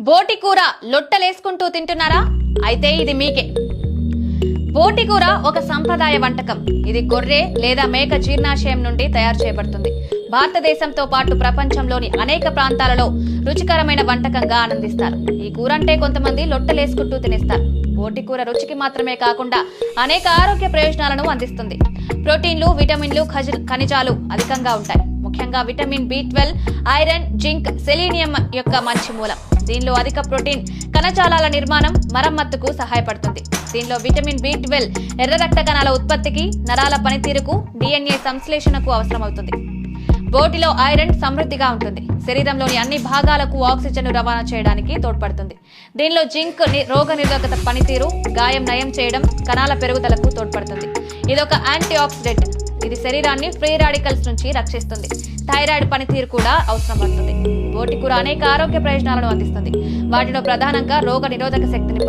బోటి కూర లొట్టలేసుకుంటూ తింటున్నారా? అయితే ఇది మీకే. బోటి కూర ఒక సంప్రదాయ వంటకం. ఇది గొర్రె లేదా మేక జీర్ణాశయం నుండి తయారు చేయబడుతుంది. భారతదేశంతో పాటు ప్రపంచంలోని అనేక ప్రాంతాలలో రుచికరమైన వంటకంగా ఆనందిస్తారు. ఈ కూర అంటే కొంతమంది లొట్టలేసుకుంటూ తినేస్తారు. బోటి కూర రుచికి మాత్రమే కాకుండా అనేక ఆరోగ్య ప్రయోజనాలను అందిస్తుంది. ప్రోటీన్లు, విటమిన్లు, ఖనిజాలు అధికంగా ఉంటాయి. ముఖ్యంగా vitamin B12, iron, zinc, selenium యొక్క మంచి మూలం. దీనిలో అధిక ప్రోటీన్ కణజాలాల నిర్మాణం, మరమ్మతుకు సహాయపడుతుంది. దీనిలో విటమిన్ B12 ఎర్ర రక్త కణాల ఉత్పత్తికి, నరాల పనితీరుకు, DNA సంశ్లేషణకు అవసరమవుతుంది. బోటిలో ఐరన్ సమృద్ధిగా ఉంటుంది. శరీరంలోని అన్ని భాగాలకు ఆక్సిజన్ రవాణా చేయడానికి తోడ్పడుతుంది. దీనిలో జింక్ రోగ నిరోధక పనితీరు, గాయం నయం చేయడం, కణాల పెరుగుదలకు తోడ్పడుతుంది. ఇదొక యాంటీ ఆక్సిడెంట్. ఇది శరీరాన్ని ఫ్రీ రాడికల్స్ నుంచి రక్షిస్తుంది. థైరాయిడ్ పనితీరు కూడా అవసరమవుతుంది. బోటి కూర అనేక ఆరోగ్య ప్రయోజనాలను అందిస్తుంది. వాటిలో ప్రధానంగా రోగ నిరోధక శక్తిని